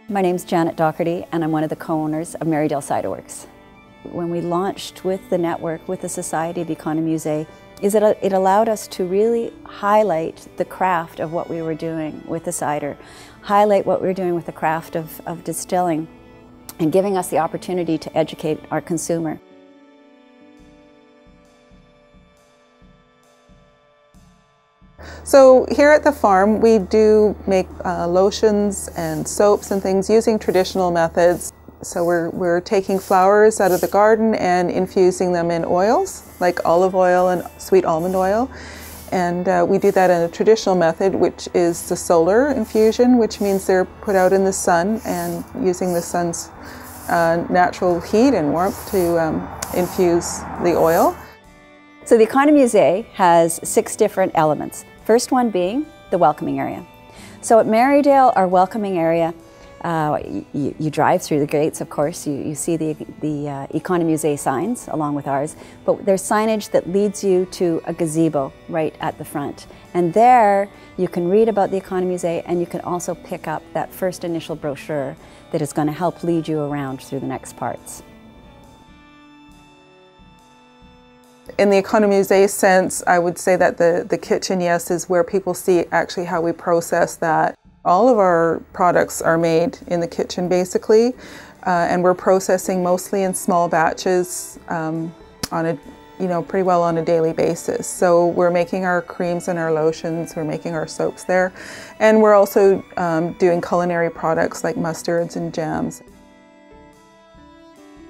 My name's Janet Docherty and I'm one of the co-owners of Marydale Cider Works. When we launched with the network, with the Society of Économusée, it allowed us to really highlight the craft of what we were doing with the cider, highlight what we were doing with the craft of distilling, and giving us the opportunity to educate our consumer. So here at the farm we do make lotions and soaps and things using traditional methods. So we're taking flowers out of the garden and infusing them in oils like olive oil and sweet almond oil. And we do that in a traditional method, which is the solar infusion, which means they're put out in the sun and using the sun's natural heat and warmth to infuse the oil. So the Économusée has 6 different elements. First one being the welcoming area. So at Marydale, our welcoming area, you drive through the gates, of course, you see the Économusée signs along with ours, but there's signage that leads you to a gazebo right at the front. And there you can read about the Économusée and you can also pick up that first initial brochure that is going to help lead you around through the next parts. In the Économusée sense, I would say that the kitchen, yes, is where people see actually how we process that. All of our products are made in the kitchen basically, and we're processing mostly in small batches on a, pretty well on a daily basis. So we're making our creams and our lotions, we're making our soaps there, and we're also doing culinary products like mustards and jams.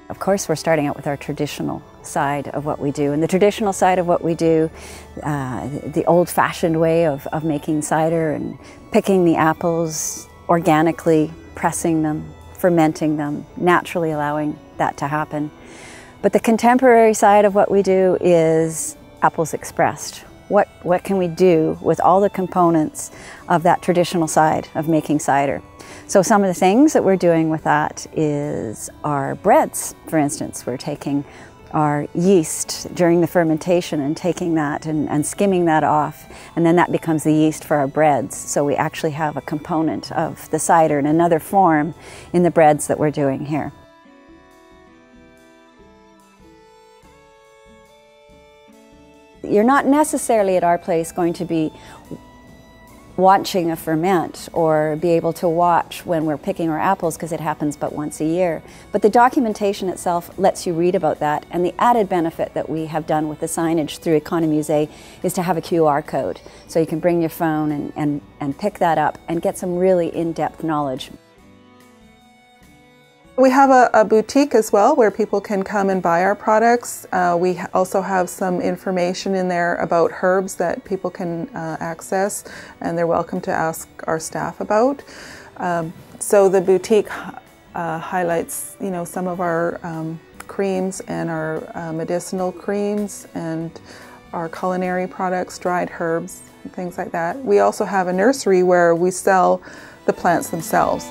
Of course, we're starting out with our traditional side of what we do. And the traditional side of what we do, the old-fashioned way of making cider and picking the apples organically, pressing them, fermenting them, naturally allowing that to happen. But the contemporary side of what we do is apples expressed. What can we do with all the components of that traditional side of making cider? So some of the things that we're doing with that is our breads, for instance. We're taking our yeast during the fermentation and taking that and skimming that off, and then that becomes the yeast for our breads. So we actually have a component of the cider in another form in the breads that we're doing here. You're not necessarily at our place going to be watching a ferment or be able to watch when we're picking our apples because it happens but once a year. But the documentation itself lets you read about that, and the added benefit that we have done with the signage through Économusée is to have a QR code. So you can bring your phone and pick that up and get some really in-depth knowledge. We have a boutique as well where people can come and buy our products. We also have some information in there about herbs that people can access, and they're welcome to ask our staff about. So the boutique highlights, some of our creams and our medicinal creams and our culinary products, dried herbs, and things like that. We also have a nursery where we sell the plants themselves.